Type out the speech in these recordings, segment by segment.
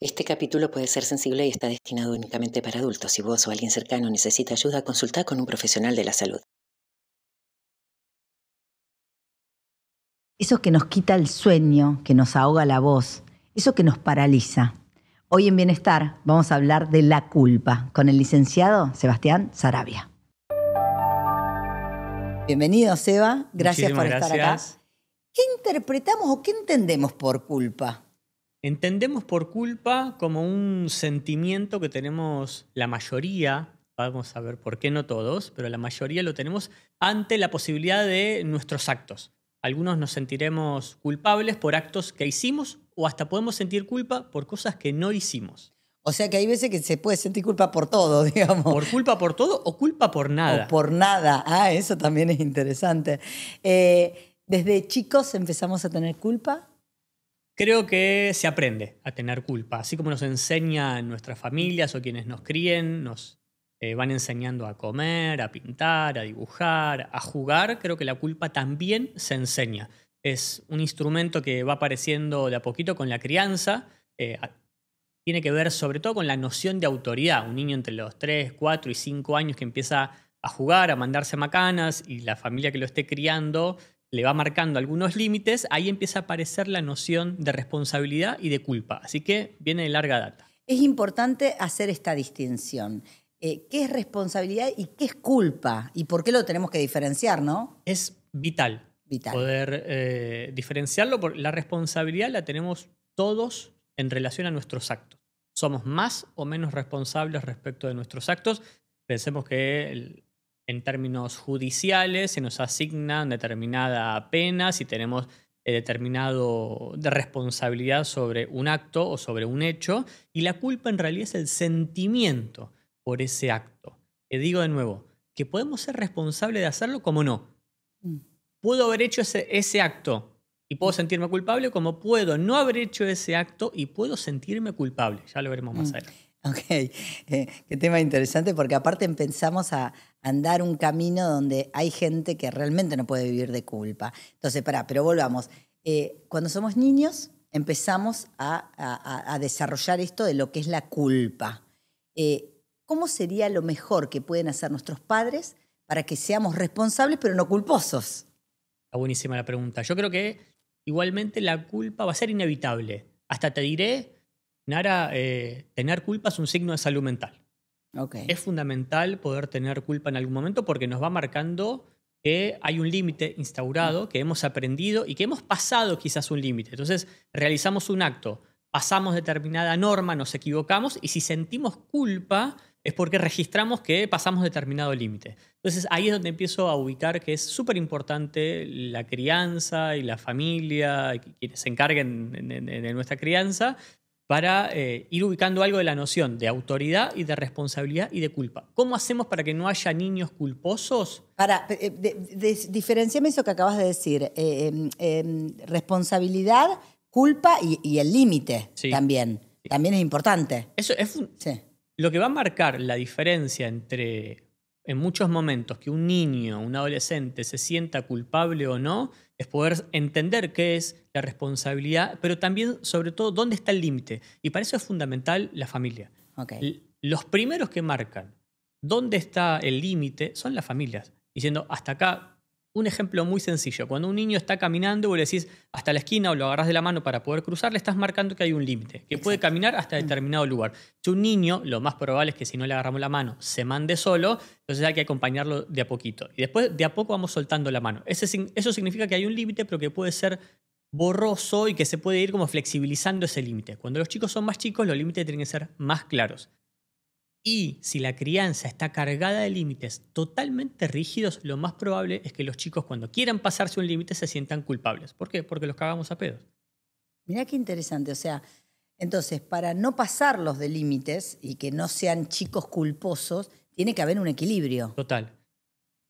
Este capítulo puede ser sensible y está destinado únicamente para adultos. Si vos o alguien cercano necesita ayuda, consultá con un profesional de la salud. Eso que nos quita el sueño, que nos ahoga la voz, eso que nos paraliza. Hoy en Bienestar vamos a hablar de la culpa con el licenciado Sebastián Saravia. Bienvenido, Seba. Gracias por estar acá. ¿Qué interpretamos o qué entendemos por culpa? Entendemos por culpa como un sentimiento que tenemos la mayoría, vamos a ver por qué no todos, pero la mayoría lo tenemos ante la posibilidad de nuestros actos. Algunos nos sentiremos culpables por actos que hicimos o hasta podemos sentir culpa por cosas que no hicimos. O sea que hay veces que se puede sentir culpa por todo, digamos. ¿Por culpa por todo o culpa por nada? O por nada. Ah, eso también es interesante. ¿Desde chicos empezamos a tener culpa? Creo que se aprende a tener culpa. Así como nos enseñan nuestras familias o quienes nos críen, nos van enseñando a comer, a pintar, a dibujar, a jugar, creo que la culpa también se enseña. Es un instrumento que va apareciendo de a poquito con la crianza. Tiene que ver sobre todo con la noción de autoridad. Un niño entre los 3, 4 y 5 años que empieza a jugar, a mandarse macanas y la familia que lo esté criando le va marcando algunos límites, ahí empieza a aparecer la noción de responsabilidad y de culpa. Así que viene de larga data. Es importante hacer esta distinción. ¿Qué es responsabilidad y qué es culpa? ¿Y por qué lo tenemos que diferenciar, no? Es vital poder diferenciarlo, porque la responsabilidad la tenemos todos en relación a nuestros actos. Somos más o menos responsables respecto de nuestros actos. Pensemos que en términos judiciales se nos asignan determinada pena si tenemos determinado de responsabilidad sobre un acto o sobre un hecho, y la culpa en realidad es el sentimiento por ese acto. Digo de nuevo, que podemos ser responsables de hacerlo como no. Puedo haber hecho ese acto y puedo sentirme culpable, como puedo no haber hecho ese acto y puedo sentirme culpable. Ya lo veremos más adelante. Ok, qué tema interesante, porque aparte empezamos a andar un camino donde hay gente que realmente no puede vivir de culpa. Entonces, pero volvamos. Cuando somos niños empezamos a desarrollar esto de lo que es la culpa. ¿Cómo sería lo mejor que pueden hacer nuestros padres para que seamos responsables pero no culposos? Está buenísima la pregunta. Yo creo que igualmente la culpa va a ser inevitable. Hasta te diré, Nara, tener culpa es un signo de salud mental. Okay. Es fundamental poder tener culpa en algún momento porque nos va marcando que hay un límite instaurado, que hemos aprendido y que hemos pasado quizás un límite. Entonces, realizamos un acto, pasamos determinada norma, nos equivocamos y si sentimos culpa es porque registramos que pasamos determinado límite. Entonces, ahí es donde empiezo a ubicar que es súper importante la crianza y la familia, quienes se encarguen de nuestra crianza, para ir ubicando algo de la noción de autoridad y de responsabilidad y de culpa. ¿Cómo hacemos para que no haya niños culposos? Diferenciame eso que acabas de decir. Responsabilidad, culpa y el límite también. Sí. También es importante. Eso es lo que va a marcar la diferencia entre, en muchos momentos, que un niño, un adolescente se sienta culpable o no, es poder entender qué es la responsabilidad, pero también, sobre todo, dónde está el límite. Y para eso es fundamental la familia. Okay. Los primeros que marcan dónde está el límite son las familias, diciendo hasta acá. Un ejemplo muy sencillo. Cuando un niño está caminando, vos le decís hasta la esquina o lo agarrás de la mano para poder cruzar, le estás marcando que hay un límite, que puede caminar hasta determinado lugar. Si un niño, lo más probable es que si no le agarramos la mano, se mande solo, entonces hay que acompañarlo de a poquito. Y después de a poco vamos soltando la mano. Eso significa que hay un límite, pero que puede ser borroso y que se puede ir como flexibilizando ese límite. Cuando los chicos son más chicos, los límites tienen que ser más claros. Y si la crianza está cargada de límites totalmente rígidos, lo más probable es que los chicos cuando quieran pasarse un límite se sientan culpables. ¿Por qué? Porque los cagamos a pedos. Mirá qué interesante. O sea, entonces, para no pasarlos de límites y que no sean chicos culposos, tiene que haber un equilibrio. Total.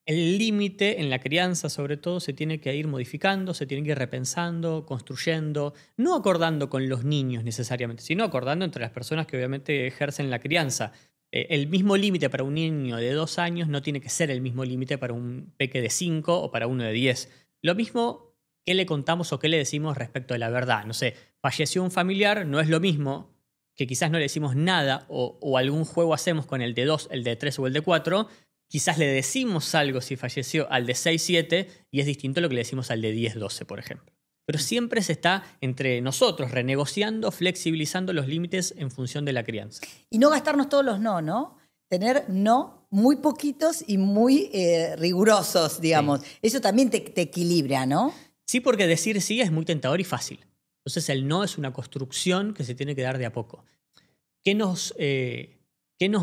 El límite en la crianza, sobre todo, se tiene que ir modificando, se tiene que ir repensando, construyendo, no acordando con los niños necesariamente, sino acordando entre las personas que obviamente ejercen la crianza. El mismo límite para un niño de 2 años no tiene que ser el mismo límite para un peque de 5 o para uno de 10. Lo mismo que le contamos o qué le decimos respecto de la verdad. No sé, falleció un familiar, no es lo mismo que quizás no le decimos nada o algún juego hacemos con el de 2, el de 3 o el de 4, quizás le decimos algo si falleció al de 6, 7 y es distinto a lo que le decimos al de 10, 12, por ejemplo. Pero siempre se está entre nosotros renegociando, flexibilizando los límites en función de la crianza. Y no gastarnos todos los no, ¿no? Tener no muy poquitos y muy rigurosos, digamos. Sí. Eso también te equilibra, ¿no? Sí, porque decir sí es muy tentador y fácil. Entonces el no es una construcción que se tiene que dar de a poco. ¿Qué nos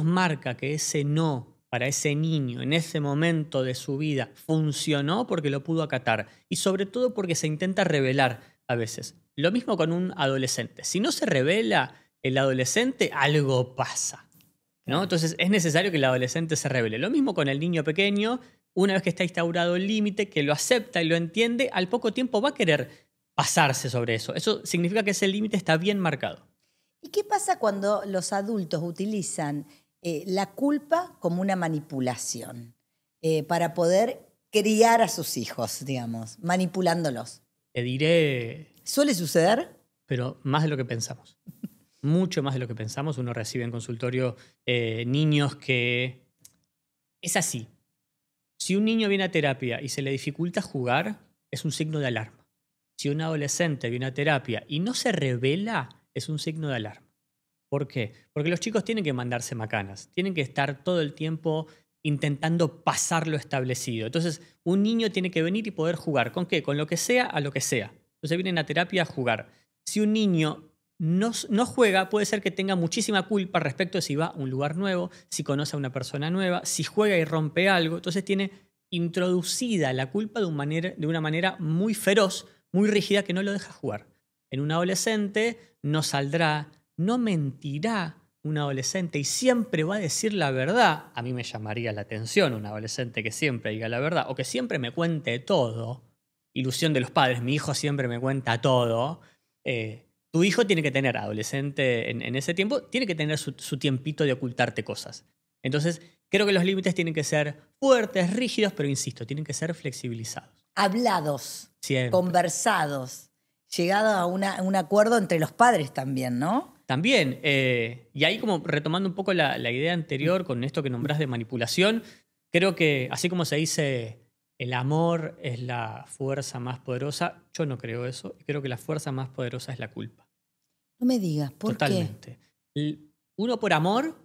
marca que ese no para ese niño en ese momento de su vida funcionó? Porque lo pudo acatar y sobre todo porque se intenta revelar a veces. Lo mismo con un adolescente. Si no se revela el adolescente, algo pasa, ¿no? Entonces es necesario que el adolescente se revele. Lo mismo con el niño pequeño. Una vez que está instaurado el límite, que lo acepta y lo entiende, al poco tiempo va a querer pasarse sobre eso. Eso significa que ese límite está bien marcado. ¿Y qué pasa cuando los adultos utilizan la culpa como una manipulación para poder criar a sus hijos, digamos, manipulándolos? Te diré... ¿Suele suceder? Pero más de lo que pensamos. Mucho más de lo que pensamos. Uno recibe en consultorio niños que... Es así. Si un niño viene a terapia y se le dificulta jugar, es un signo de alarma. Si un adolescente viene a terapia y no se revela, es un signo de alarma. ¿Por qué? Porque los chicos tienen que mandarse macanas, tienen que estar todo el tiempo intentando pasar lo establecido. Entonces, un niño tiene que venir y poder jugar. ¿Con qué? Con lo que sea a lo que sea. Entonces vienen a terapia a jugar. Si un niño no juega, puede ser que tenga muchísima culpa respecto de si va a un lugar nuevo, si conoce a una persona nueva, si juega y rompe algo. Entonces tiene introducida la culpa de una manera muy feroz, muy rígida, que no lo deja jugar. En un adolescente no saldrá, no mentirá un adolescente y siempre va a decir la verdad. A mí me llamaría la atención un adolescente que siempre diga la verdad o que siempre me cuente todo. Ilusión de los padres, mi hijo siempre me cuenta todo. Tu hijo tiene que tener, adolescente en ese tiempo, tiene que tener su tiempito de ocultarte cosas. Entonces, creo que los límites tienen que ser fuertes, rígidos, pero insisto, tienen que ser flexibilizados. Hablados, siempre. Conversados, llegado a un acuerdo entre los padres también, ¿no? También, y ahí como retomando un poco la idea anterior con esto que nombrás de manipulación, creo que así como se dice el amor es la fuerza más poderosa, yo no creo eso, creo que la fuerza más poderosa es la culpa. No me digas, ¿por Totalmente. qué? Uno por amor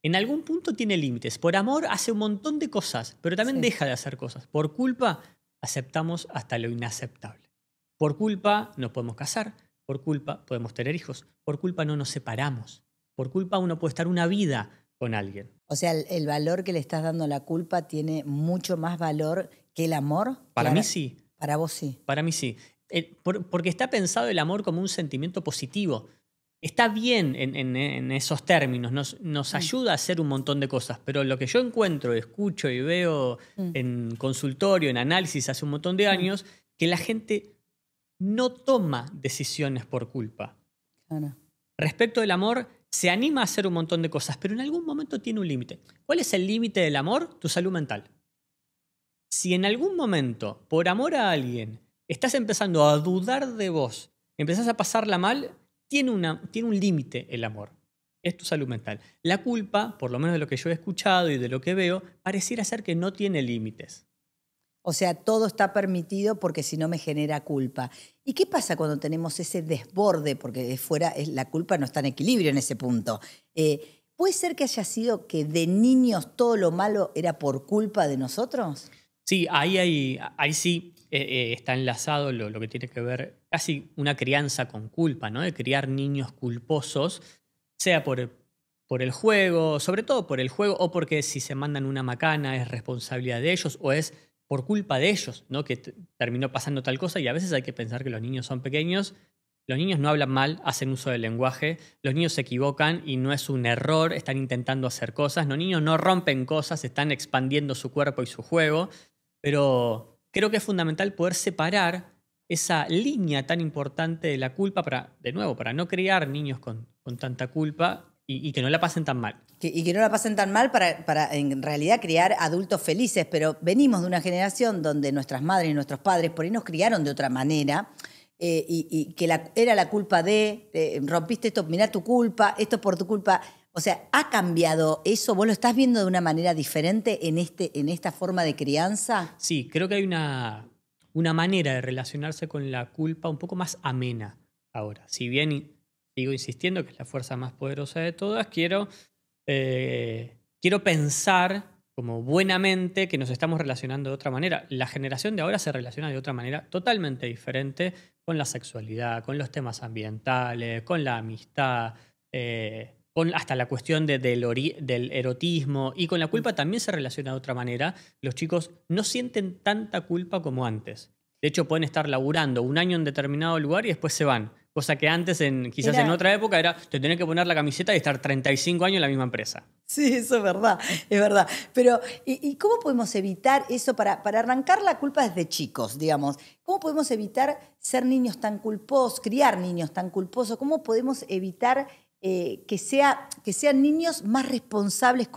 en algún punto tiene límites, por amor hace un montón de cosas, pero también deja de hacer cosas. Por culpa aceptamos hasta lo inaceptable. Por culpa nos podemos casar, por culpa podemos tener hijos, por culpa no nos separamos, por culpa uno puede estar una vida con alguien. O sea, el valor que le estás dando a la culpa tiene mucho más valor que el amor. Para mí sí. Para vos sí. Para mí sí. Porque está pensado el amor como un sentimiento positivo. Está bien en esos términos, nos ayuda a hacer un montón de cosas, pero lo que yo encuentro, escucho y veo en consultorio, en análisis hace un montón de años, que la gente no toma decisiones por culpa. Claro. Respecto del amor, se anima a hacer un montón de cosas, pero en algún momento tiene un límite. ¿Cuál es el límite del amor? Tu salud mental. Si en algún momento, por amor a alguien, estás empezando a dudar de vos, empezás a pasarla mal, tiene un límite el amor. Es tu salud mental. La culpa, por lo menos de lo que yo he escuchado y de lo que veo, pareciera ser que no tiene límites. O sea, todo está permitido porque si no me genera culpa. ¿Y qué pasa cuando tenemos ese desborde? Porque la culpa no está en equilibrio en ese punto. ¿Puede ser que haya sido que de niños todo lo malo era por culpa de nosotros? Sí, ahí sí está enlazado lo que tiene que ver casi una crianza con culpa, ¿no? De criar niños culposos, sea por el juego, sobre todo por el juego, o porque si se mandan una macana es responsabilidad de ellos, o es por culpa de ellos, ¿no? Que terminó pasando tal cosa, y a veces hay que pensar que los niños son pequeños, los niños no hablan mal, hacen uso del lenguaje, los niños se equivocan y no es un error, están intentando hacer cosas, los niños no rompen cosas, están expandiendo su cuerpo y su juego, pero creo que es fundamental poder separar esa línea tan importante de la culpa para no criar niños con tanta culpa y que no la pasen tan mal. Y que no la pasen tan mal para en realidad criar adultos felices, pero venimos de una generación donde nuestras madres y nuestros padres por ahí nos criaron de otra manera, y que era la culpa rompiste esto, mirá tu culpa, esto es por tu culpa. O sea, ¿ha cambiado eso? ¿Vos lo estás viendo de una manera diferente en esta forma de crianza? Sí, creo que hay una manera de relacionarse con la culpa un poco más amena ahora. Si bien sigo insistiendo que es la fuerza más poderosa de todas, quiero pensar como buenamente que nos estamos relacionando de otra manera. La generación de ahora se relaciona de otra manera totalmente diferente con la sexualidad, con los temas ambientales, con la amistad, con hasta la cuestión del erotismo, y con la culpa también se relaciona de otra manera. Los chicos no sienten tanta culpa como antes. De hecho, pueden estar laburando un año en determinado lugar y después se van. Cosa que antes, quizás en otra época, era te tenés que poner la camiseta y estar 35 años en la misma empresa. Sí, eso es verdad, es verdad. Pero, ¿y cómo podemos evitar eso para arrancar la culpa desde chicos, digamos? ¿Cómo podemos evitar ser niños tan culposos, criar niños tan culposos? ¿Cómo podemos evitar que sean niños más responsables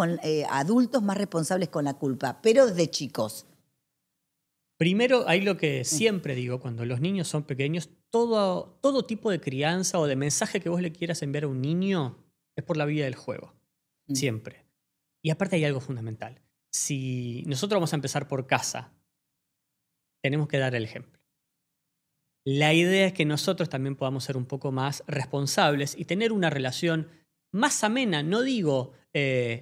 adultos más responsables con la culpa, pero desde chicos? Primero, hay lo que siempre digo, cuando los niños son pequeños, todo tipo de crianza o de mensaje que vos le quieras enviar a un niño es por la vía del juego. Siempre. Y aparte hay algo fundamental. Si nosotros vamos a empezar por casa, tenemos que dar el ejemplo. La idea es que nosotros también podamos ser un poco más responsables y tener una relación más amena. No digo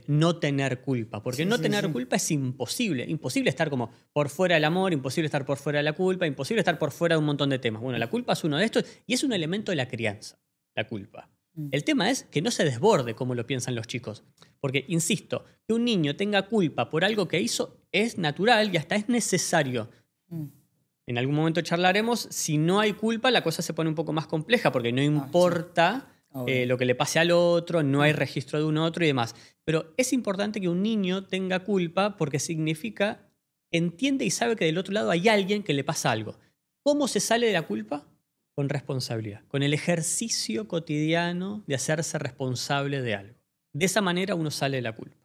no tener culpa, porque tener culpa es imposible. Imposible estar como por fuera del amor, imposible estar por fuera de la culpa, imposible estar por fuera de un montón de temas. Bueno, la culpa es uno de estos y es un elemento de la crianza, la culpa. El tema es que no se desborde como lo piensan los chicos. Porque, insisto, que un niño tenga culpa por algo que hizo es natural y hasta es necesario. En algún momento charlaremos, si no hay culpa la cosa se pone un poco más compleja porque no importa lo que le pase al otro, no hay registro de un otro y demás. Pero es importante que un niño tenga culpa porque significa, entiende y sabe que del otro lado hay alguien que le pasa algo. ¿Cómo se sale de la culpa? Con responsabilidad, con el ejercicio cotidiano de hacerse responsable de algo. De esa manera uno sale de la culpa.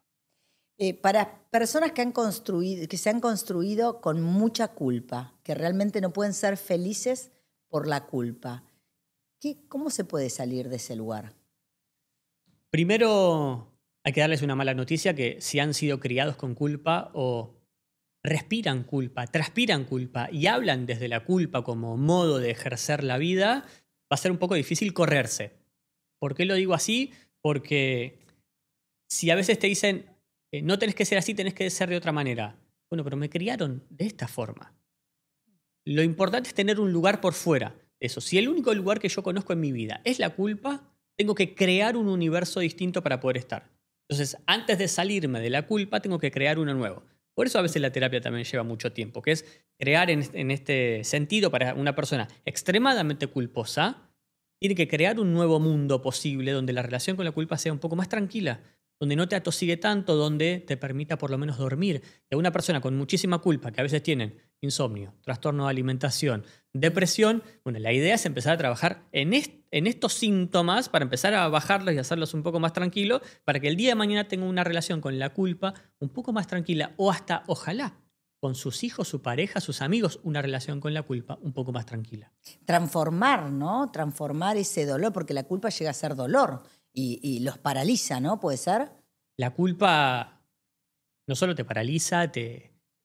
Para personas que se han construido con mucha culpa, que realmente no pueden ser felices por la culpa, ¿cómo se puede salir de ese lugar? Primero, hay que darles una mala noticia, que si han sido criados con culpa o respiran culpa, transpiran culpa y hablan desde la culpa como modo de ejercer la vida, va a ser un poco difícil correrse. ¿Por qué lo digo así? Porque si a veces te dicen no tenés que ser así, tenés que ser de otra manera. Bueno, pero me criaron de esta forma. Lo importante es tener un lugar por fuera de eso. Si el único lugar que yo conozco en mi vida es la culpa, tengo que crear un universo distinto para poder estar. Entonces, antes de salirme de la culpa, tengo que crear uno nuevo. Por eso a veces la terapia también lleva mucho tiempo, que es crear en este sentido para una persona extremadamente culposa, tiene que crear un nuevo mundo posible donde la relación con la culpa sea un poco más tranquila, donde no te atosigue tanto, donde te permita por lo menos dormir. Que una persona con muchísima culpa, que a veces tienen insomnio, trastorno de alimentación, depresión, bueno, la idea es empezar a trabajar en estos síntomas para empezar a bajarlos y hacerlos un poco más tranquilos, para que el día de mañana tenga una relación con la culpa un poco más tranquila, o hasta, ojalá, con sus hijos, su pareja, sus amigos, una relación con la culpa un poco más tranquila. Transformar, ¿no? Transformar ese dolor, porque la culpa llega a ser dolor y los paraliza, ¿no? ¿Puede ser? La culpa no solo te paraliza,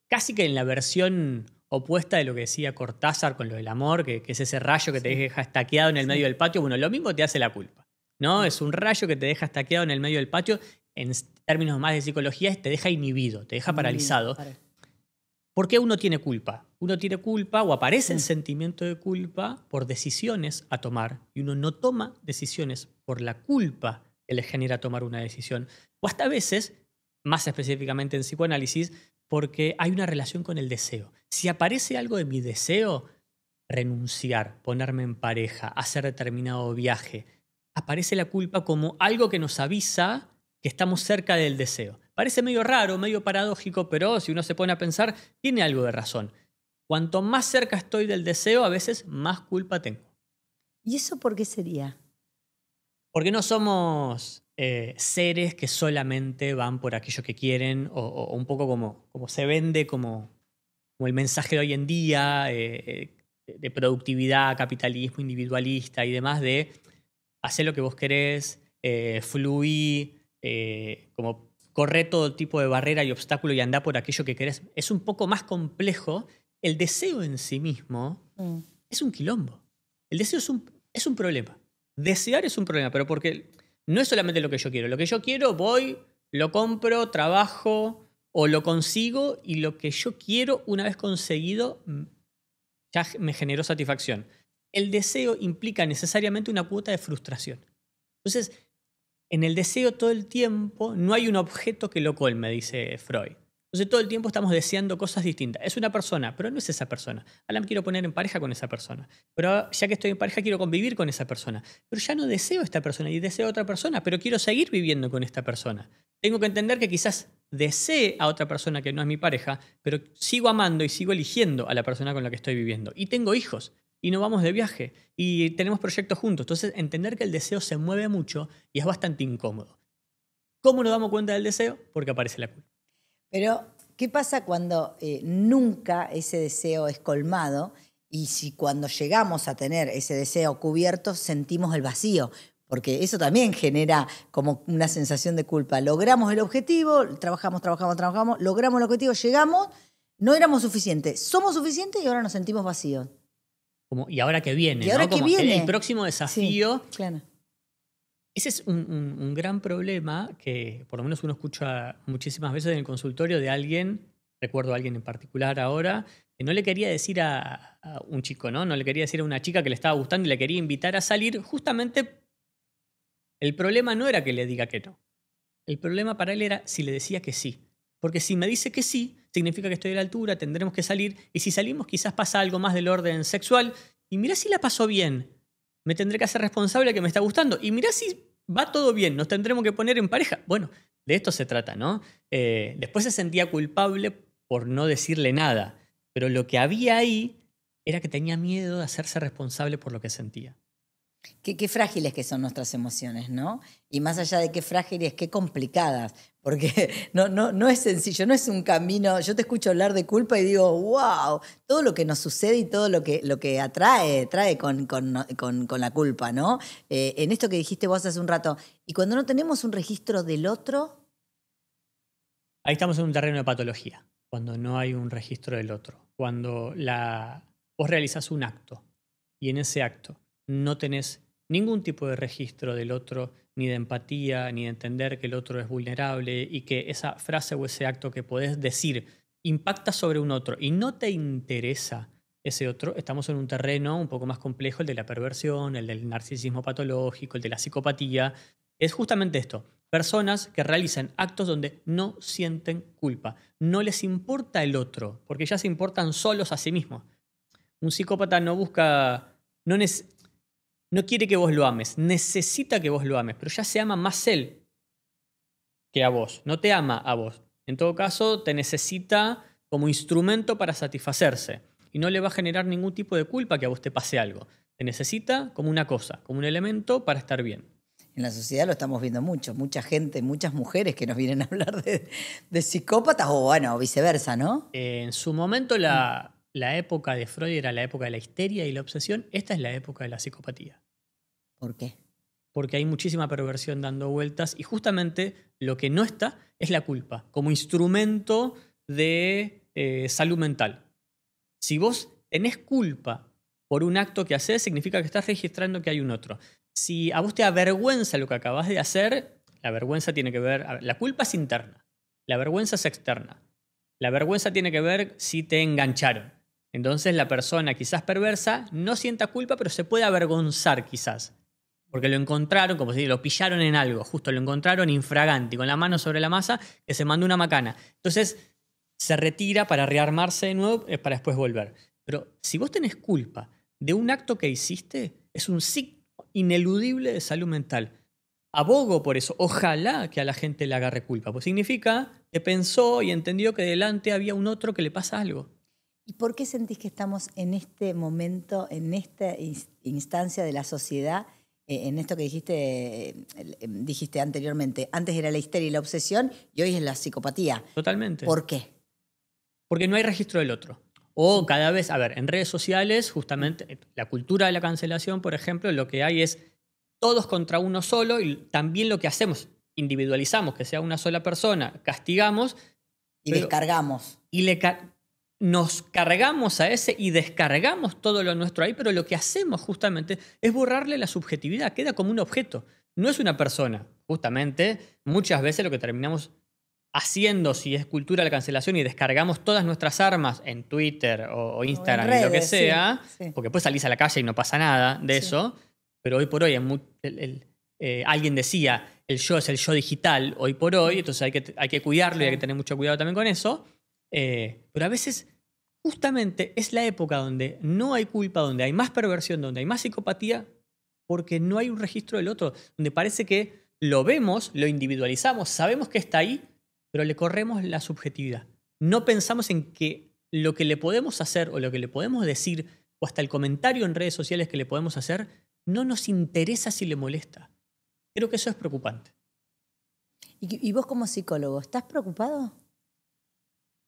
casi que en la versión opuesta de lo que decía Cortázar con lo del amor, que es ese rayo que te deja estaqueado en el medio del patio. Bueno, lo mismo te hace la culpa, ¿no? Es un rayo que te deja estaqueado en el medio del patio. En términos más de psicología, te deja inhibido, te deja paralizado. ¿Por qué uno tiene culpa? Uno tiene culpa o aparece el sentimiento de culpa por decisiones a tomar, y uno no toma decisiones por la culpa que le genera tomar una decisión. O hasta a veces, más específicamente en psicoanálisis, porque hay una relación con el deseo. Si aparece algo de mi deseo, renunciar, ponerme en pareja, hacer determinado viaje, aparece la culpa como algo que nos avisa que estamos cerca del deseo. Parece medio raro, medio paradójico, pero si uno se pone a pensar, tiene algo de razón. Cuanto más cerca estoy del deseo, a veces más culpa tengo. ¿Y eso por qué sería? Porque no somos seres que solamente van por aquello que quieren, o un poco como se vende como el mensaje de hoy en día, de productividad, capitalismo individualista y demás, de hacer lo que vos querés, fluir, como correr todo tipo de barrera y obstáculo y andar por aquello que querés. Es un poco más complejo. El deseo en sí mismo es un quilombo. El deseo es un problema. Desear es un problema, pero porque no es solamente lo que yo quiero. Lo que yo quiero, voy, lo compro, trabajo o lo consigo, y lo que yo quiero, una vez conseguido, ya me generó satisfacción. El deseo implica necesariamente una cuota de frustración. Entonces, en el deseo todo el tiempo no hay un objeto que lo colme, dice Freud. Entonces todo el tiempo estamos deseando cosas distintas. Es una persona, pero no es esa persona. Ahora me quiero poner en pareja con esa persona. Pero ya que estoy en pareja quiero convivir con esa persona. Pero ya no deseo a esta persona y deseo a otra persona, pero quiero seguir viviendo con esta persona. Tengo que entender que quizás desee a otra persona que no es mi pareja, pero sigo amando y sigo eligiendo a la persona con la que estoy viviendo. Y tengo hijos. Y nos vamos de viaje. Y tenemos proyectos juntos. Entonces, entender que el deseo se mueve mucho y es bastante incómodo. ¿Cómo nos damos cuenta del deseo? Porque aparece la culpa. Pero, ¿qué pasa cuando nunca ese deseo es colmado? Y si cuando llegamos a tener ese deseo cubierto sentimos el vacío. Porque eso también genera como una sensación de culpa. Logramos el objetivo, trabajamos, logramos el objetivo, llegamos, no éramos suficientes. Somos suficientes y ahora nos sentimos vacíos. ¿Y ahora qué viene? ¿Y ahora qué viene? El próximo desafío. Sí, claro. Ese es un gran problema que por lo menos uno escucha muchísimas veces en el consultorio de alguien, recuerdo a alguien en particular ahora, que no le quería decir a un chico, ¿no? No le quería decir a una chica que le estaba gustando y le quería invitar a salir. Justamente el problema no era que le diga que no. El problema para él era si le decía que sí. Porque si me dice que sí, significa que estoy a la altura, tendremos que salir. Y si salimos, quizás pasa algo más del orden sexual. Y mirá si la pasó bien. Me tendré que hacer responsable de que me está gustando. Y mirá si va todo bien, nos tendremos que poner en pareja. Bueno, de esto se trata, ¿no? Después se sentía culpable por no decirle nada. Pero lo que había ahí era que tenía miedo de hacerse responsable por lo que sentía. Qué frágiles que son nuestras emociones, ¿no? Y más allá de qué frágiles, qué complicadas. Porque no es sencillo, no es un camino. Yo te escucho hablar de culpa y digo, wow, todo lo que nos sucede y todo lo que trae con la culpa, ¿no? En esto que dijiste vos hace un rato. Y cuando no tenemos un registro del otro. Ahí estamos en un terreno de patología, cuando no hay un registro del otro. Cuando vos realizás un acto y en ese acto no tenés ningún tipo de registro del otro, ni de empatía, ni de entender que el otro es vulnerable y que esa frase o ese acto que podés decir impacta sobre un otro y no te interesa ese otro, estamos en un terreno un poco más complejo, el de la perversión, el del narcisismo patológico, el de la psicopatía. Es justamente esto, personas que realizan actos donde no sienten culpa, no les importa el otro, porque ya se importan solos a sí mismos. Un psicópata no busca, no quiere que vos lo ames, necesita que vos lo ames, pero ya se ama más él que a vos, no te ama a vos. En todo caso, te necesita como instrumento para satisfacerse y no le va a generar ningún tipo de culpa que a vos te pase algo. Te necesita como una cosa, como un elemento para estar bien. En la sociedad lo estamos viendo mucho, mucha gente, muchas mujeres que nos vienen a hablar de psicópatas o bueno, viceversa, ¿no? En su momento la época de Freud era la época de la histeria y la obsesión. Esta es la época de la psicopatía. ¿Por qué? Porque hay muchísima perversión dando vueltas y justamente lo que no está es la culpa como instrumento de salud mental. Si vos tenés culpa por un acto que haces, significa que estás registrando que hay un otro. Si a vos te avergüenza lo que acabas de hacer, la vergüenza tiene que ver... La culpa es interna, la vergüenza es externa. La vergüenza tiene que ver si te engancharon. Entonces la persona quizás perversa no sienta culpa, pero se puede avergonzar quizás. Porque lo encontraron, como si lo pillaron en algo, justo lo encontraron infraganti, con la mano sobre la masa, que se mandó una macana. Entonces se retira para rearmarse de nuevo, para después volver. Pero si vos tenés culpa de un acto que hiciste, es un signo ineludible de salud mental. Abogo por eso. Ojalá que a la gente le agarre culpa. Pues significa que pensó y entendió que delante había un otro que le pasa algo. ¿Y por qué sentís que estamos en este momento, en esta instancia de la sociedad, en esto que dijiste anteriormente? Antes era la histeria y la obsesión y hoy es la psicopatía. Totalmente. ¿Por qué? Porque no hay registro del otro. O cada vez, a ver, en redes sociales, justamente, la cultura de la cancelación, por ejemplo, lo que hay es todos contra uno solo y también lo que hacemos, individualizamos que sea una sola persona, castigamos. Y descargamos. Y nos cargamos a ese y descargamos todo lo nuestro ahí, pero lo que hacemos justamente es borrarle la subjetividad, queda como un objeto, no es una persona. Justamente, muchas veces lo que terminamos haciendo, si es cultura de la cancelación y descargamos todas nuestras armas en Twitter o Instagram, redes, y lo que sea, sí. porque después salís a la calle y no pasa nada de eso, pero hoy por hoy alguien decía, el yo es el yo digital, hoy por hoy, entonces hay que cuidarlo y hay que tener mucho cuidado también con eso, pero a veces justamente es la época donde no hay culpa, donde hay más perversión, donde hay más psicopatía, porque no hay un registro del otro, donde parece que lo vemos, lo individualizamos, sabemos que está ahí, pero le corremos la subjetividad. No pensamos en que lo que le podemos hacer o lo que le podemos decir o hasta el comentario en redes sociales que le podemos hacer no nos interesa si le molesta. Creo que eso es preocupante. ¿Y vos como psicólogo, estás preocupado?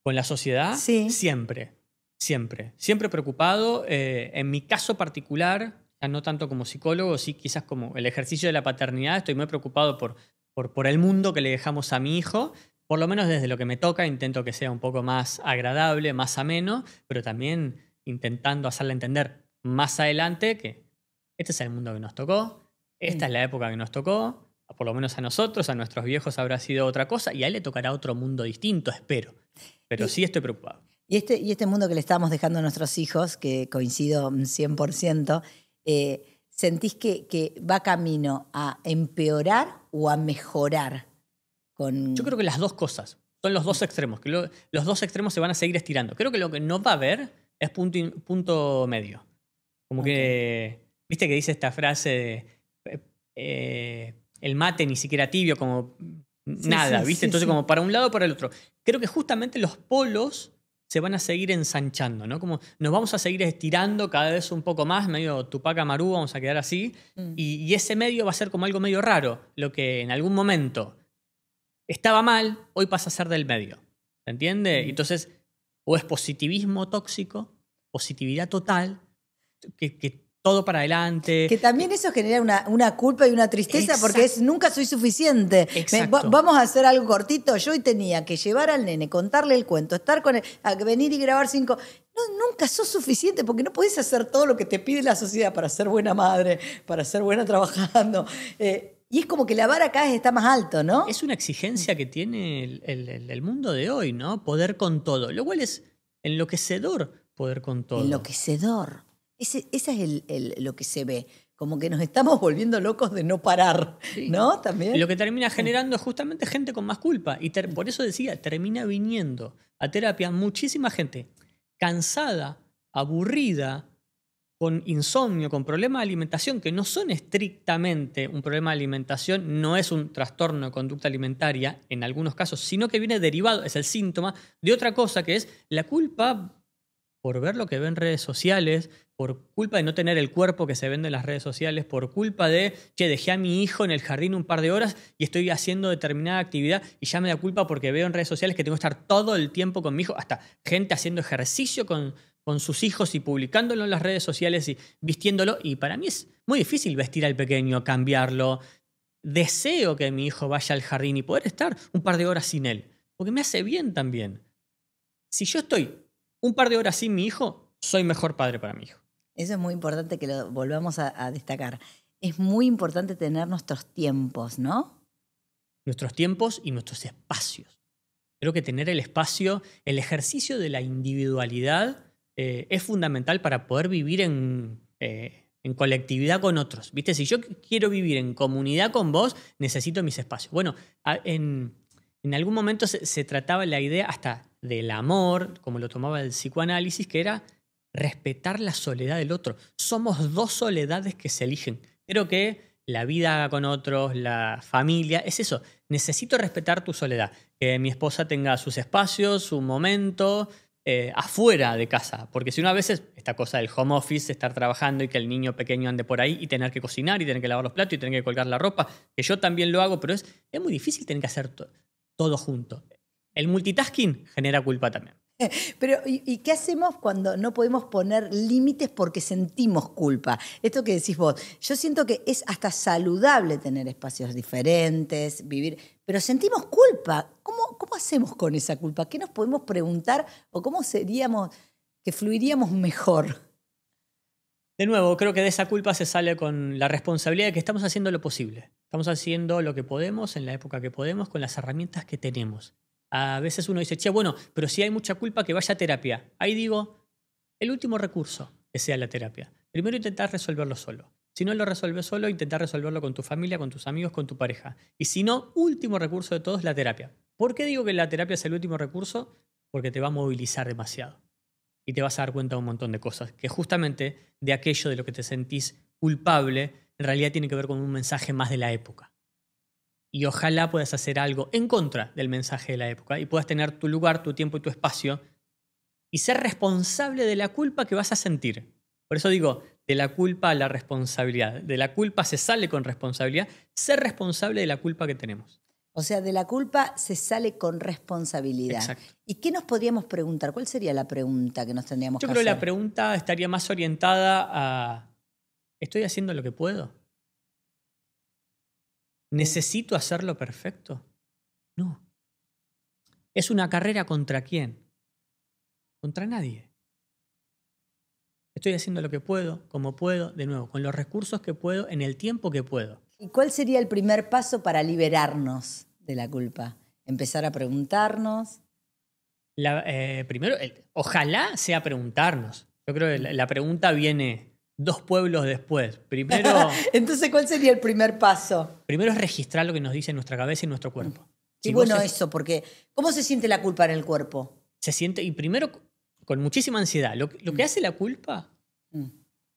¿Con la sociedad? Sí. Siempre, siempre. Siempre preocupado. En mi caso particular, ya no tanto como psicólogo, sí quizás como el ejercicio de la paternidad, estoy muy preocupado por el mundo que le dejamos a mi hijo. Por lo menos desde lo que me toca, intento que sea un poco más agradable, más ameno, pero también intentando hacerle entender más adelante que este es el mundo que nos tocó, esta es la época que nos tocó, por lo menos a nosotros, a nuestros viejos habrá sido otra cosa y a él le tocará otro mundo distinto, espero. Pero sí estoy preocupado. Y este mundo que le estamos dejando a nuestros hijos, que coincido 100%, ¿sentís que va camino a empeorar o a mejorar? Yo creo que las dos cosas. Son los dos extremos. Que los dos extremos se van a seguir estirando. Creo que lo que no va a haber es punto medio. Como que, viste que dice esta frase de el mate ni siquiera tibio, como nada, ¿viste? Entonces como para un lado o para el otro. Creo que justamente los polos se van a seguir ensanchando, ¿no? Como nos vamos a seguir estirando cada vez un poco más, medio Tupac Amaru, vamos a quedar así. Y ese medio va a ser como algo medio raro. Lo que en algún momento estaba mal, hoy pasa a ser del medio. ¿Se entiende? Entonces, o es positivismo tóxico, positividad total, que todo para adelante. Que también eso genera una culpa y una tristeza. Exacto. Porque es nunca soy suficiente. Vamos a hacer algo cortito. Yo hoy tenía que llevar al nene, contarle el cuento, estar con él, a venir y grabar 5. No, nunca sos suficiente porque no podés hacer todo lo que te pide la sociedad para ser buena madre, para ser buena trabajando. Y es como que la vara acá está más alto, ¿no? Es una exigencia que tiene el mundo de hoy, ¿no? Poder con todo. Lo cual es enloquecedor, poder con todo. Enloquecedor. Ese es lo que se ve. Como que nos estamos volviendo locos de no parar, ¿no? También. Y lo que termina generando es justamente gente con más culpa. Y por eso decía, termina viniendo a terapia muchísima gente cansada, aburrida, con insomnio, con problemas de alimentación que no son estrictamente un problema de alimentación, no es un trastorno de conducta alimentaria en algunos casos, sino que viene derivado, es el síntoma de otra cosa que es la culpa por ver lo que ve en redes sociales, por culpa de no tener el cuerpo que se vende en las redes sociales, por culpa de, dejé a mi hijo en el jardín un par de horas y estoy haciendo determinada actividad y ya me da culpa porque veo en redes sociales que tengo que estar todo el tiempo con mi hijo, hasta gente haciendo ejercicio con sus hijos y publicándolo en las redes sociales y vistiéndolo. Y para mí es muy difícil vestir al pequeño, cambiarlo. Deseo que mi hijo vaya al jardín y poder estar un par de horas sin él, porque me hace bien también. Si yo estoy un par de horas sin mi hijo, soy mejor padre para mi hijo. Eso es muy importante que lo volvamos a destacar. Es muy importante tener nuestros tiempos, ¿no? Nuestros tiempos y nuestros espacios. Creo que tener el espacio, el ejercicio de la individualidad es fundamental para poder vivir en colectividad con otros. ¿Viste? Si yo quiero vivir en comunidad con vos, necesito mis espacios. Bueno, en algún momento se trataba la idea hasta del amor, como lo tomaba el psicoanálisis, que era respetar la soledad del otro. Somos dos soledades que se eligen. Creo que la vida con otros, la familia, es eso. Necesito respetar tu soledad. Que mi esposa tenga sus espacios, su momento, afuera de casa. Porque si uno a veces, esta cosa del home office, estar trabajando y que el niño pequeño ande por ahí y tener que cocinar y tener que lavar los platos y tener que colgar la ropa, que yo también lo hago, pero es muy difícil tener que hacer todo junto. El multitasking genera culpa también. Pero, ¿y qué hacemos cuando no podemos poner límites porque sentimos culpa? Esto que decís vos, yo siento que es hasta saludable tener espacios diferentes, vivir, pero sentimos culpa. ¿Cómo hacemos con esa culpa? ¿Qué nos podemos preguntar o cómo seríamos que fluiríamos mejor? De nuevo, creo que de esa culpa se sale con la responsabilidad de que estamos haciendo lo posible. Estamos haciendo lo que podemos en la época que podemos con las herramientas que tenemos. A veces uno dice, che, bueno, pero si hay mucha culpa, que vaya a terapia. Ahí digo, el último recurso que sea la terapia. Primero intentar resolverlo solo. Si no lo resolves solo, intentar resolverlo con tu familia, con tus amigos, con tu pareja. Y si no, último recurso de todos, la terapia. ¿Por qué digo que la terapia es el último recurso? Porque te va a movilizar demasiado. Y te vas a dar cuenta de un montón de cosas. Que justamente de aquello de lo que te sentís culpable, en realidad tiene que ver con un mensaje más de la época. Y ojalá puedas hacer algo en contra del mensaje de la época y puedas tener tu lugar, tu tiempo y tu espacio y ser responsable de la culpa que vas a sentir. Por eso digo, de la culpa a la responsabilidad. De la culpa se sale con responsabilidad. Ser responsable de la culpa que tenemos. O sea, de la culpa se sale con responsabilidad. Exacto. ¿Y qué nos podríamos preguntar? ¿Cuál sería la pregunta que nos tendríamos que Yo hacer? creo que la pregunta estaría más orientada a ¿estoy haciendo lo que puedo? ¿Necesito hacerlo perfecto? No. ¿Es una carrera contra quién? Contra nadie. Estoy haciendo lo que puedo, como puedo, de nuevo, con los recursos que puedo, en el tiempo que puedo. ¿Y cuál sería el primer paso para liberarnos de la culpa? Empezar a preguntarnos. Primero, ojalá sea preguntarnos. Yo creo que la pregunta viene 2 pueblos después. Primero, Entonces, ¿cuál sería el primer paso? primero es registrar lo que nos dice nuestra cabeza y nuestro cuerpo. Y Si bueno, vos eso, porque ¿cómo se siente la culpa en el cuerpo? se siente, y primero con muchísima ansiedad. Lo que hace la culpa Mm.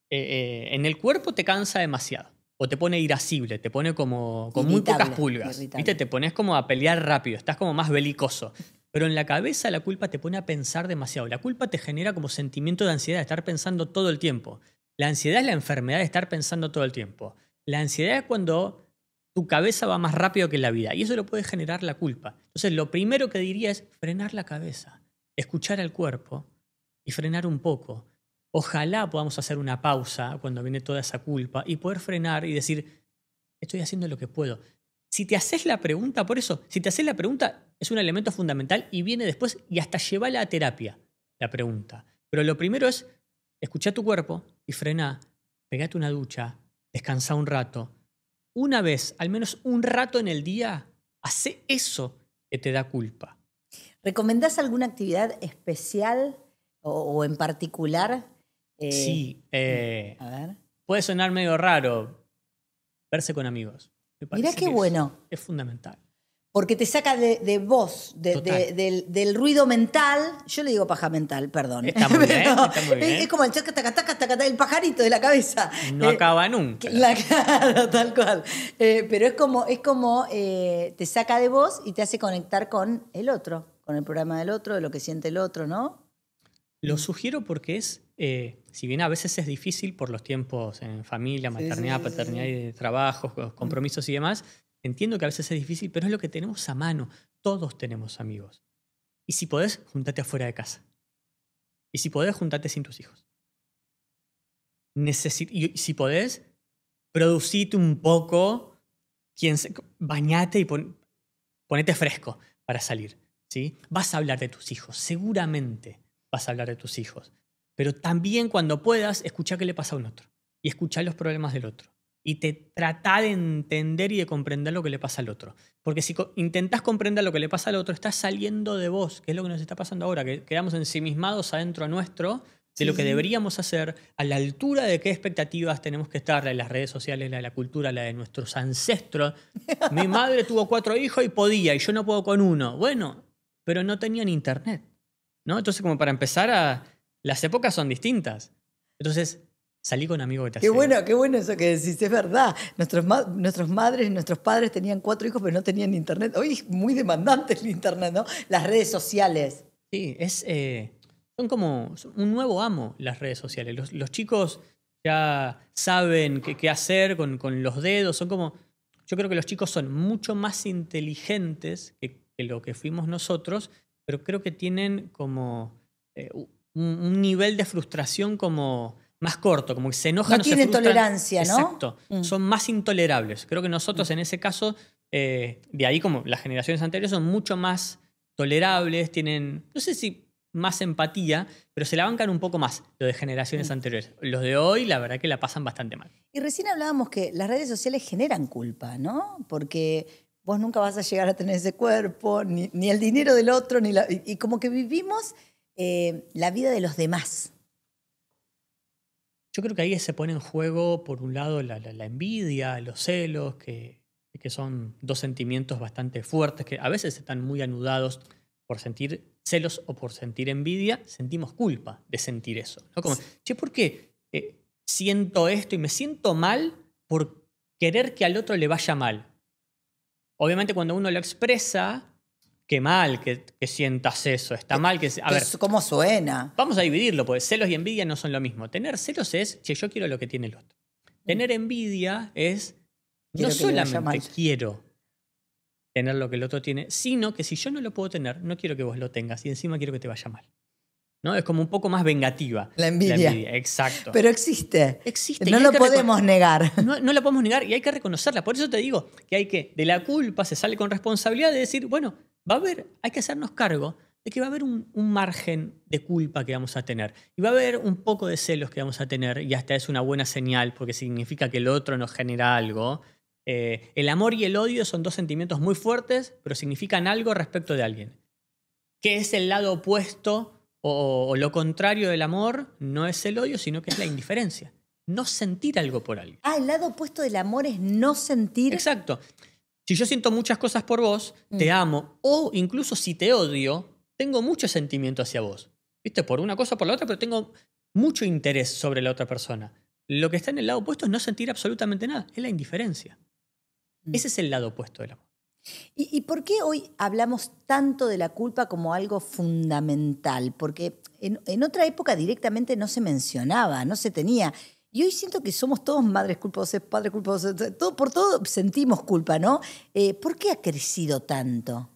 en el cuerpo te cansa demasiado. O te pone irascible, te pone como con muy Irritable, pocas pulgas. irritable. ¿Viste? Te pones como a pelear rápido, estás como más belicoso. Pero en la cabeza la culpa te pone a pensar demasiado. La culpa te genera como sentimiento de ansiedad, de estar pensando todo el tiempo. La ansiedad es la enfermedad de estar pensando todo el tiempo. La ansiedad es cuando tu cabeza va más rápido que la vida. Y eso lo puede generar la culpa. Entonces, lo primero que diría es frenar la cabeza, escuchar al cuerpo y frenar un poco. Ojalá podamos hacer una pausa cuando viene toda esa culpa y poder frenar y decir, estoy haciendo lo que puedo. Si te haces la pregunta, por eso, si te haces la pregunta es un elemento fundamental y viene después y hasta lleva a terapia la pregunta. Pero lo primero es escuchar tu cuerpo y frená, pegate una ducha, descansa un rato. Una vez, al menos un rato en el día, hace eso que te da culpa. ¿Recomendás alguna actividad especial o en particular? Sí, A ver. puede sonar medio raro verse con amigos. Me Mirá parece qué que bueno. Es fundamental. Porque te saca de vos, Total. del ruido mental. Yo le digo paja mental, perdón. Está muy bien, Pero está muy bien. Es como el chaca, taca, taca, taca, taca, el pajarito de la cabeza. No acaba nunca. Claro, tal cual. Pero es como te saca de vos y te hace conectar con el otro, con el programa del otro, de lo que siente el otro, ¿no? Lo sugiero porque es, si bien a veces es difícil por los tiempos en familia, maternidad, sí, paternidad sí. y de trabajos, compromisos y demás, entiendo que a veces es difícil, pero es lo que tenemos a mano. Todos tenemos amigos. Y si podés, juntate afuera de casa. Y si podés, juntate sin tus hijos. Y si podés, producite un poco, bañate y ponete fresco para salir. ¿Sí? Vas a hablar de tus hijos, seguramente vas a hablar de tus hijos. Pero también cuando puedas, escuchá qué le pasa a un otro. Y escuchá los problemas del otro. Y tratá de entender y de comprender lo que le pasa al otro. Porque si intentás comprender lo que le pasa al otro, estás saliendo de vos, que es lo que nos está pasando ahora, que quedamos ensimismados adentro nuestro de lo que deberíamos hacer, a la altura de qué expectativas tenemos que estar, la de las redes sociales, la de la cultura, la de nuestros ancestros. Mi madre tuvo 4 hijos y podía, y yo no puedo con 1. Bueno, pero no tenían internet, ¿no? Entonces, como para empezar, las épocas son distintas. Entonces, salí con amigos que te hacen. Qué bueno eso que decís, es verdad. Nuestros madres y nuestros padres tenían 4 hijos, pero no tenían internet. Hoy es muy demandante el internet, ¿no? Las redes sociales. Sí, son como un nuevo amo las redes sociales. Los chicos ya saben qué hacer con los dedos. Yo creo que los chicos son mucho más inteligentes que lo que fuimos nosotros pero creo que tienen como un nivel de frustración como más corto, como que se enojan No o se tienen frustran. tolerancia, ¿no? Exacto. Son más intolerables. Creo que nosotros en ese caso, de ahí como las generaciones anteriores son mucho más tolerables, tienen, no sé si más empatía, pero se la bancan un poco más lo de generaciones anteriores. Los de hoy, la verdad que la pasan bastante mal. Y recién hablábamos que las redes sociales generan culpa, ¿no? Porque vos nunca vas a llegar a tener ese cuerpo, ni el dinero del otro, y como que vivimos la vida de los demás. Yo creo que ahí se pone en juego, por un lado, la envidia, los celos, que son dos sentimientos bastante fuertes, que a veces están muy anudados por sentir celos o por sentir envidia. Sentimos culpa de sentir eso, ¿no? Como, che, ¿por qué siento esto y me siento mal por querer que al otro le vaya mal? Obviamente cuando uno lo expresa, qué mal que sientas eso, está mal que... A ver, ¿cómo suena? vamos a dividirlo, porque celos y envidia no son lo mismo. Tener celos es, che, yo quiero lo que tiene el otro. Tener envidia es, no solamente quiero tener lo que el otro tiene, sino que si yo no lo puedo tener, no quiero que vos lo tengas y encima quiero que te vaya mal. ¿No? Es como un poco más vengativa. La envidia. Exacto. Pero existe. Existe. No lo podemos negar. No la podemos negar y hay que reconocerla. Por eso te digo que de la culpa se sale con responsabilidad de decir, bueno, hay que hacernos cargo de que va a haber un margen de culpa que vamos a tener. Y va a haber un poco de celos que vamos a tener y hasta es una buena señal porque significa que el otro nos genera algo. El amor y el odio son dos sentimientos muy fuertes, pero significan algo respecto de alguien. ¿Qué es el lado opuesto o lo contrario del amor? No es el odio, sino que es la indiferencia. No sentir algo por alguien. El lado opuesto del amor es no sentir. Exacto. Si yo siento muchas cosas por vos, te amo, o incluso si te odio, tengo mucho sentimiento hacia vos. ¿Viste? Por una cosa o por la otra, pero tengo mucho interés sobre la otra persona. Lo que está en el lado opuesto es no sentir absolutamente nada, es la indiferencia. Ese es el lado opuesto del amor. ¿Y por qué hoy hablamos tanto de la culpa como algo fundamental? Porque en otra época directamente no se mencionaba, no se tenía. Y hoy siento que somos todos madres culposas, padres culposos, por todo sentimos culpa, ¿no? ¿Por qué ha crecido tanto?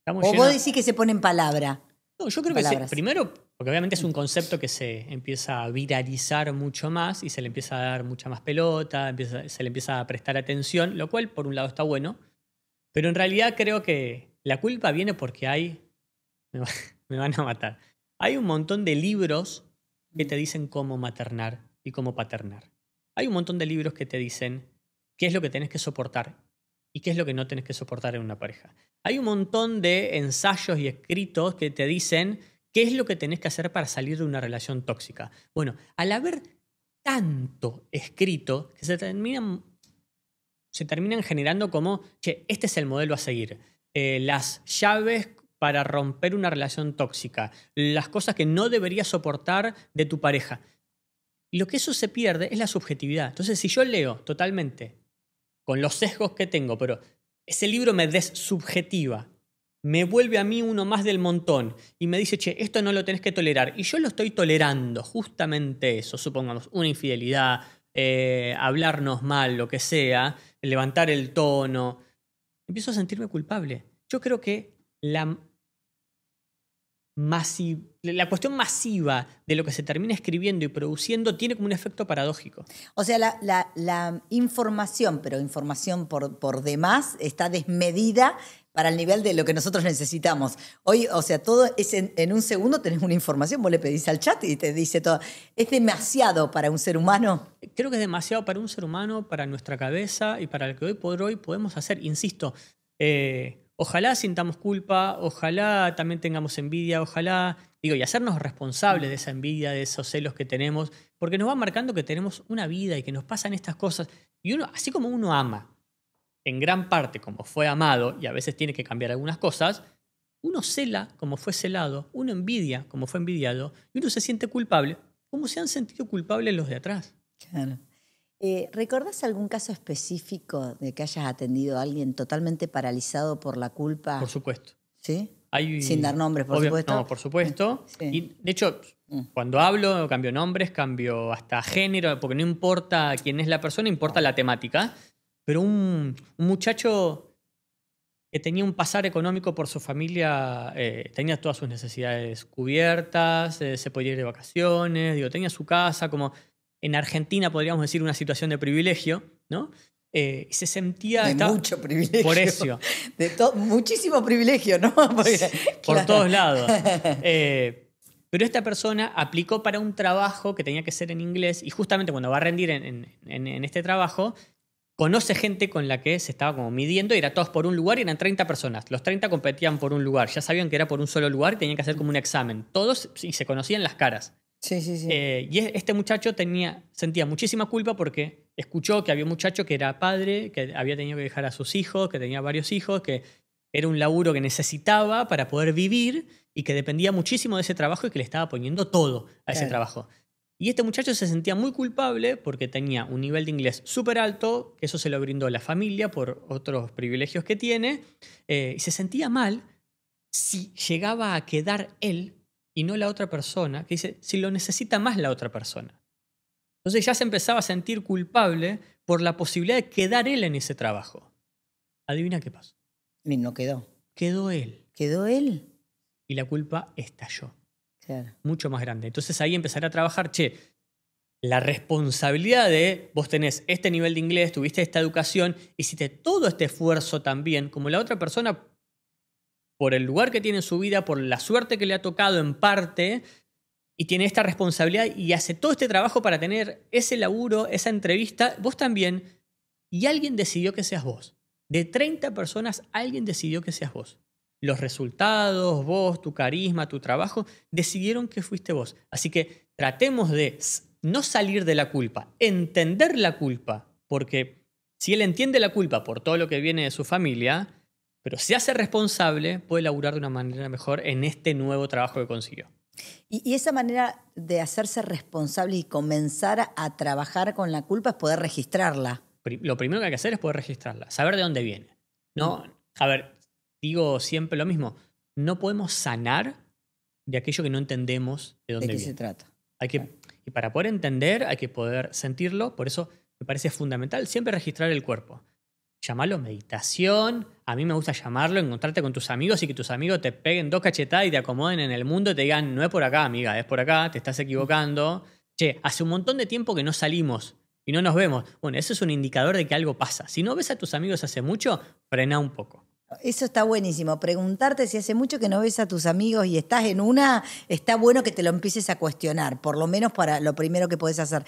Vos decís que se pone en palabra. No, yo creo que primero, porque obviamente es un concepto que se empieza a viralizar mucho más y se le empieza a dar mucha más pelota, se le empieza a prestar atención, lo cual por un lado está bueno, pero en realidad creo que la culpa viene porque me van a matar. Hay un montón de libros que te dicen cómo maternar y cómo paternar. Hay un montón de libros que te dicen qué es lo que tenés que soportar y qué es lo que no tenés que soportar en una pareja. Hay un montón de ensayos y escritos que te dicen qué es lo que tenés que hacer para salir de una relación tóxica. Bueno, al haber tanto escrito que se terminan generando como, che, este es el modelo a seguir. Las llaves para romper una relación tóxica, las cosas que no deberías soportar de tu pareja. Y lo que eso se pierde es la subjetividad. Entonces, si yo leo totalmente con los sesgos que tengo, pero ese libro me desubjetiva, me vuelve a mí uno más del montón y me dice, che, esto no lo tenés que tolerar. Y yo lo estoy tolerando, justamente eso, supongamos, una infidelidad, hablarnos mal, lo que sea, levantar el tono. Empiezo a sentirme culpable. Yo creo que la cuestión masiva de lo que se termina escribiendo y produciendo tiene como un efecto paradójico. O sea, la información, pero información por demás, está desmedida para el nivel de lo que nosotros necesitamos. Hoy, o sea, todo es en un segundo tenés una información, vos le pedís al chat y te dice todo. ¿Es demasiado para un ser humano? Creo que es demasiado para un ser humano, para nuestra cabeza y para lo que hoy por hoy podemos hacer. Insisto, ojalá sintamos culpa, ojalá también tengamos envidia, ojalá, y hacernos responsables de esa envidia, de esos celos que tenemos, porque nos va marcando que tenemos una vida y que nos pasan estas cosas. Y uno, así como uno ama, en gran parte como fue amado, y a veces tiene que cambiar algunas cosas, uno cela como fue celado, uno envidia como fue envidiado, y uno se siente culpable como se han sentido culpables los de atrás. Claro. ¿Recordás algún caso específico de que hayas atendido a alguien totalmente paralizado por la culpa? Por supuesto. ¿Sí? Sin dar nombres, por supuesto. No, por supuesto. Sí. Y de hecho, cuando hablo, cambio nombres, cambio hasta género, porque no importa quién es la persona, importa la temática. Pero un muchacho que tenía un pasar económico por su familia, tenía todas sus necesidades cubiertas, se podía ir de vacaciones, digo, tenía su casa, como en Argentina podríamos decir una situación de privilegio, ¿no? Y se sentía... De mucho privilegio. Por eso. Muchísimo privilegio, ¿no? Porque, por claro. todos lados. Pero esta persona aplicó para un trabajo que tenía que ser en inglés y justamente cuando va a rendir en este trabajo, conoce gente con la que se estaba como midiendo y era todos por un lugar y eran 30 personas. Los 30 competían por un lugar. Ya sabían que era por un solo lugar y tenían que hacer como un examen. Todos y se conocían las caras. Sí. Y este muchacho sentía muchísima culpa porque escuchó que había un muchacho que era padre, que había tenido que dejar a sus hijos, que tenía varios hijos, que era un laburo que necesitaba para poder vivir y que dependía muchísimo de ese trabajo y que le estaba poniendo todo a ese trabajo. Y este muchacho se sentía muy culpable porque tenía un nivel de inglés súper alto, que eso se lo brindó la familia por otros privilegios que tiene, y se sentía mal si llegaba a quedar él y no la otra persona, que dice, si lo necesita más la otra persona. Entonces ya se empezaba a sentir culpable por la posibilidad de quedar él en ese trabajo. Adivina qué pasó. Y no quedó. Quedó él. ¿Quedó él? Y la culpa estalló. Claro. Mucho más grande. Entonces ahí empezar a trabajar, la responsabilidad de vos tenés este nivel de inglés, tuviste esta educación, hiciste todo este esfuerzo también, como la otra persona, por el lugar que tiene en su vida, por la suerte que le ha tocado en parte, y tiene esta responsabilidad y hace todo este trabajo para tener ese laburo, esa entrevista, vos también, y alguien decidió que seas vos. De 30 personas, alguien decidió que seas vos. Los resultados, vos, tu carisma, tu trabajo, decidieron que fuiste vos. Así que tratemos de no salir de la culpa, entender la culpa, porque si él entiende la culpa por todo lo que viene de su familia, pero se hace responsable, puede laburar de una manera mejor en este nuevo trabajo que consiguió. Y esa manera de hacerse responsable y comenzar a trabajar con la culpa es poder registrarla. Lo primero que hay que hacer es poder registrarla, saber de dónde viene. No, a ver, digo siempre lo mismo, no podemos sanar de aquello que no entendemos de dónde ¿De qué viene. se trata? Y para poder entender hay que poder sentirlo, por eso me parece fundamental siempre registrar el cuerpo. Llamarlo meditación, a mí me gusta llamarlo, encontrarte con tus amigos y que tus amigos te peguen 2 cachetadas y te acomoden en el mundo y te digan, no es por acá, amiga, es por acá, te estás equivocando. Hace un montón de tiempo que no salimos y no nos vemos. Bueno, eso es un indicador de que algo pasa. Si no ves a tus amigos hace mucho, frena un poco. Eso está buenísimo. Preguntarte si hace mucho que no ves a tus amigos y estás en una, está bueno que te lo empieces a cuestionar, por lo menos para lo primero que podés hacer.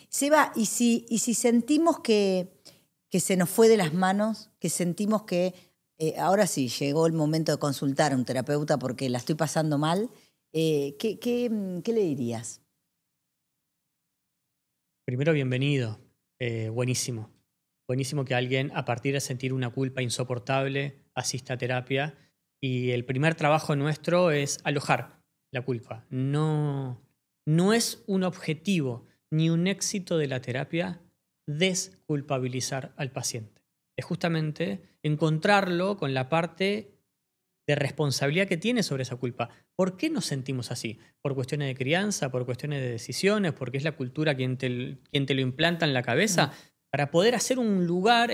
Seba, ¿y si sentimos que se nos fue de las manos, que sentimos que ahora sí llegó el momento de consultar a un terapeuta porque la estoy pasando mal, ¿qué le dirías? Primero, bienvenido. Buenísimo. Buenísimo que alguien, a partir de sentir una culpa insoportable, asista a terapia. Y el primer trabajo nuestro es alojar la culpa. No es un objetivo ni un éxito de la terapia desculpabilizar al paciente. Es justamente encontrarlo con la parte de responsabilidad que tiene sobre esa culpa. ¿Por qué nos sentimos así? ¿Por cuestiones de crianza? ¿Por cuestiones de decisiones? ¿Porque es la cultura quien te lo implanta en la cabeza? Para poder hacer un lugar,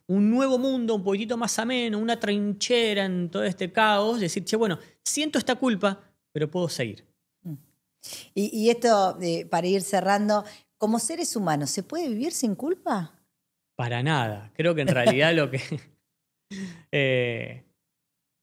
un nuevo mundo un poquitito más ameno, una trinchera en todo este caos, decir, bueno, siento esta culpa, pero puedo seguir. Y esto, para ir cerrando, como seres humanos, ¿se puede vivir sin culpa? Para nada. Creo que en realidad lo que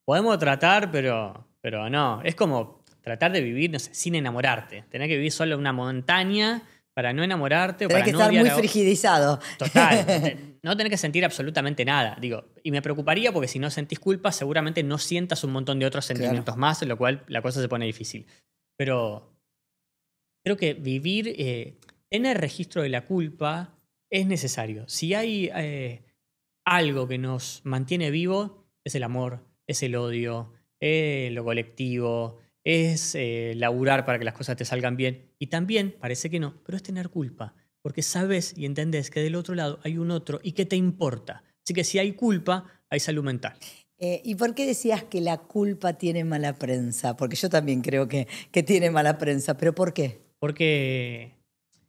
podemos tratar, pero no. Es como tratar de vivir, no sé, sin enamorarte. Tenés que vivir solo en una montaña para no enamorarte. Tenés para que no estar odiar muy frigidizado. Total. No tenés que sentir absolutamente nada. Y me preocuparía porque si no sentís culpa, seguramente no sientas un montón de otros sentimientos más, lo cual la cosa se pone difícil. Pero creo que vivir, tener registro de la culpa es necesario. Si hay algo que nos mantiene vivo, es el amor, es el odio, es lo colectivo, es laburar para que las cosas te salgan bien. Y también, parece que no, pero es tener culpa. Porque sabes y entendés que del otro lado hay un otro y que te importa. Así que si hay culpa, hay salud mental. ¿Y por qué decías que la culpa tiene mala prensa? Porque yo también creo que tiene mala prensa. ¿Pero por qué? Porque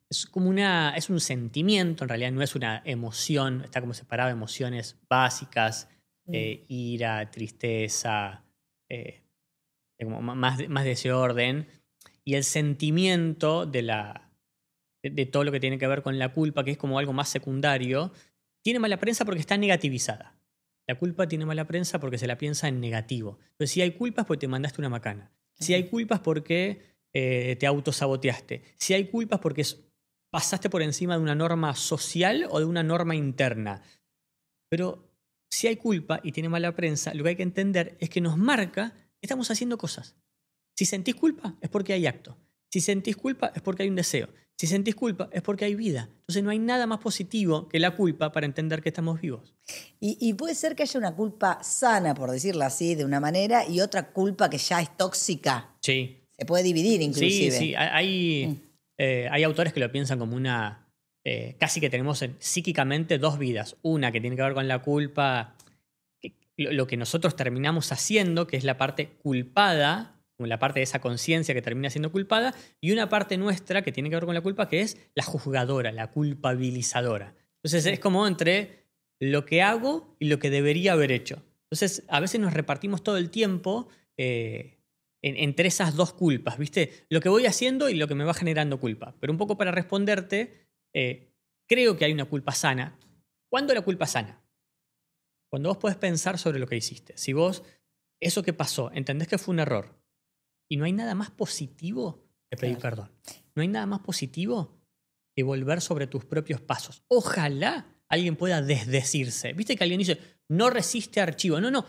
es como un sentimiento, en realidad no es una emoción, está como separado de emociones básicas. ira, tristeza, como más de ese orden. Y el sentimiento de todo lo que tiene que ver con la culpa, que es como algo más secundario, tiene mala prensa porque está negativizada. La culpa tiene mala prensa porque se la piensa en negativo. Entonces, si hay culpa es porque te mandaste una macana. Si hay culpa es porque te autosaboteaste. Si hay culpa es porque pasaste por encima de una norma social o de una norma interna. Pero si hay culpa y tiene mala prensa, lo que hay que entender es que nos marca que estamos haciendo cosas. Si sentís culpa es porque hay acto. Si sentís culpa es porque hay un deseo. Si sentís culpa es porque hay vida. Entonces no hay nada más positivo que la culpa para entender que estamos vivos. Y puede ser que haya una culpa sana, por decirlo así, de una manera, y otra culpa que ya es tóxica. Sí. Se puede dividir inclusive. Sí. Hay autores que lo piensan como una... casi que tenemos psíquicamente dos vidas. Una que tiene que ver con la culpa, lo que nosotros terminamos haciendo, que es la parte culpada, como la parte de esa conciencia que termina siendo culpada, y una parte nuestra que tiene que ver con la culpa, que es la juzgadora, la culpabilizadora. Entonces es como entre lo que hago y lo que debería haber hecho. Entonces a veces nos repartimos todo el tiempo entre esas dos culpas, ¿viste? Lo que voy haciendo y lo que me va generando culpa. Pero un poco para responderte, creo que hay una culpa sana. ¿Cuándo la culpa sana? Cuando vos podés pensar sobre lo que hiciste. Si vos, eso que pasó, entendés que fue un error, y no hay nada más positivo que pedir perdón. No hay nada más positivo que volver sobre tus propios pasos. Ojalá alguien pueda desdecirse. ¿Viste que alguien dice, no resiste archivo? No.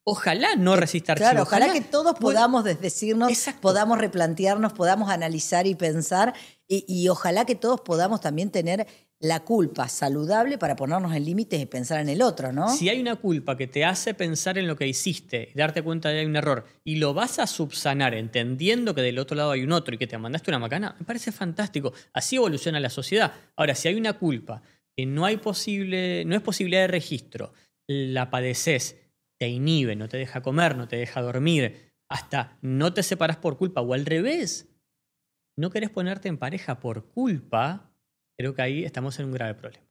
Ojalá no resista archivo. Claro, ojalá que todos podamos desdecirnos, podamos replantearnos, podamos analizar y pensar. Y ojalá que todos podamos también tener la culpa saludable para ponernos en límites y pensar en el otro, ¿no? Si hay una culpa que te hace pensar en lo que hiciste y darte cuenta de que hay un error y lo vas a subsanar entendiendo que del otro lado hay un otro y que te mandaste una macana, me parece fantástico. Así evoluciona la sociedad. Ahora, si hay una culpa que no es posibilidad de registro, la padeces, te inhibe, no te deja comer, no te deja dormir, hasta no te separás por culpa o al revés, no querés ponerte en pareja por culpa, creo que ahí estamos en un grave problema.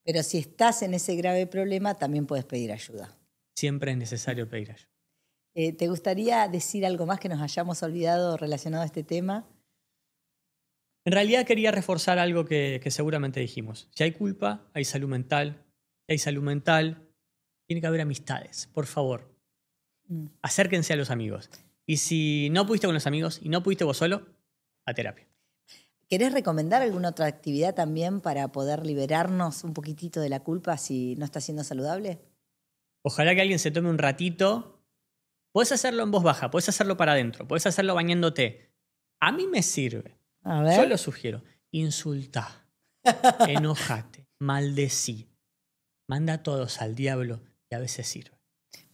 Pero si estás en ese grave problema, también puedes pedir ayuda. Siempre es necesario pedir ayuda. ¿Te gustaría decir algo más que nos hayamos olvidado relacionado a este tema? En realidad quería reforzar algo que seguramente dijimos. Si hay culpa, hay salud mental. Si hay salud mental, tiene que haber amistades. Por favor, acérquense a los amigos. Y si no pudiste con los amigos y no pudiste vos solo, a terapia. ¿Querés recomendar alguna otra actividad también para poder liberarnos un poquitito de la culpa si no está siendo saludable? Ojalá que alguien se tome un ratito. Podés hacerlo en voz baja, podés hacerlo para adentro, podés hacerlo bañándote. A mí me sirve. A ver. Yo lo sugiero. Insultá, enojate, maldecí. Manda a todos al diablo y a veces sirve.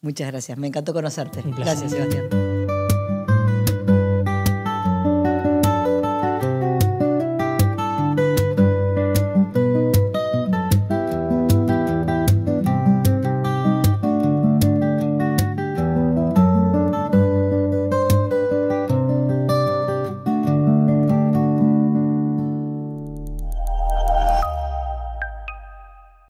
Muchas gracias. Me encantó conocerte. Un placer. Gracias, Sebastián.